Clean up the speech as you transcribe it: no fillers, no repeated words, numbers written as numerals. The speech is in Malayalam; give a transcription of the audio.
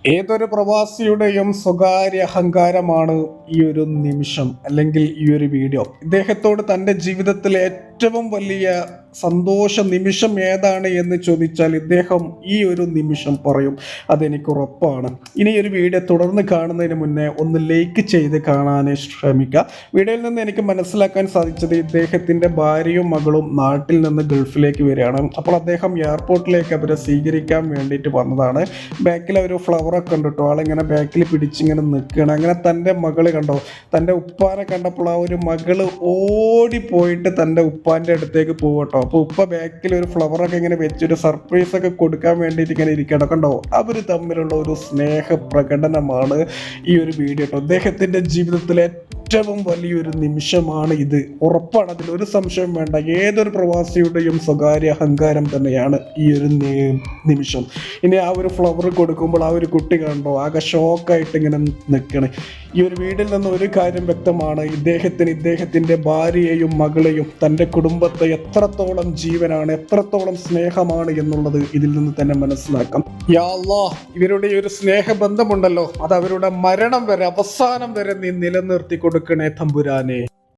ഏതൊരു പ്രവാസിയുടെയും സ്വകാര്യ അഹങ്കാരമാണ് ഈ ഒരു നിമിഷം അല്ലെങ്കിൽ ഈ ഒരു വീഡിയോ. ഇദ്ദേഹത്തോട് തൻ്റെ ജീവിതത്തിലെ ഏറ്റവും വലിയ സന്തോഷ നിമിഷം ഏതാണ് എന്ന് ചോദിച്ചാൽ ഇദ്ദേഹം ഈ ഒരു നിമിഷം പറയും. അതെനിക്ക് ഉറപ്പാണ്. ഇനി ഒരു വീഡിയോ തുടർന്ന് കാണുന്നതിന് മുന്നേ ഒന്ന് ലൈക്ക് ചെയ്ത് കാണാൻ ശ്രമിക്കുക. വീഡിയോയിൽ നിന്ന് എനിക്ക് മനസ്സിലാക്കാൻ സാധിച്ചത് ഇദ്ദേഹത്തിൻ്റെ ഭാര്യയും മകളും നാട്ടിൽ നിന്ന് ഗൾഫിലേക്ക് വരികയാണ്. അപ്പോൾ അദ്ദേഹം എയർപോർട്ടിലേക്ക് അവരെ സ്വീകരിക്കാൻ വേണ്ടിയിട്ട് വന്നതാണ്. ബാക്കിൽ ഒരു ഫ്ലവറൊക്കെ ഉണ്ട് കേട്ടോ. ആളിങ്ങനെ ബാക്കിൽ പിടിച്ചിങ്ങനെ നിൽക്കുകയാണ്. അങ്ങനെ തൻ്റെ മകള് കണ്ടോ, തൻ്റെ ഉപ്പാനെ കണ്ടപ്പോൾ ആ ഒരു മകള് ഓടിപ്പോയിട്ട് തൻ്റെ ഉപ്പാൻ്റെ അടുത്തേക്ക് പോകട്ടോ. അപ്പോൾ ഉപ്പ ബാക്കിൽ ഒരു ഫ്ലവറൊക്കെ ഇങ്ങനെ വെച്ചൊരു സർപ്രൈസ് ഒക്കെ കൊടുക്കാൻ വേണ്ടിയിട്ട് ഇങ്ങനെ ഇരിക്കണം കണ്ടോ. അവർ തമ്മിലുള്ള ഒരു സ്നേഹ പ്രകടനമാണ് ഈ ഒരു വീഡിയോ കേട്ടോ. അദ്ദേഹത്തിൻ്റെ ജീവിതത്തിലെ ഏറ്റവും വലിയൊരു നിമിഷമാണ് ഇത്. ഉറപ്പാണ്, അതിലൊരു സംശയം വേണ്ട. ഏതൊരു പ്രവാസിയുടെയും സ്വകാര്യ അഹങ്കാരം തന്നെയാണ് ഈ ഒരു നിമിഷം. ഇനി ആ ഒരു ഫ്ലവർ കൊടുക്കുമ്പോൾ ആ ഒരു കുട്ടി കണ്ടോ ആകെ ഷോക്കായിട്ട് ഇങ്ങനെ നിൽക്കണേ. ഈ ഒരു വീടിൽ നിന്ന് ഒരു കാര്യം വ്യക്തമാണ്, ഇദ്ദേഹത്തിൻ്റെ ഭാര്യയെയും മകളെയും തൻ്റെ കുടുംബത്തെ എത്രത്തോളം ജീവനാണ്, എത്രത്തോളം സ്നേഹമാണ് എന്നുള്ളത് ഇതിൽ നിന്ന് തന്നെ മനസ്സിലാക്കാം. യാ അല്ലാഹ്, ഇവരുടെ ഈ ഒരു സ്നേഹബന്ധമുണ്ടല്ലോ, അത് അവരുടെ മരണം വരെ, അവസാനം വരെ നീ നിലനിർത്തി കൊടുക്കണേ തമ്പുരാനെ.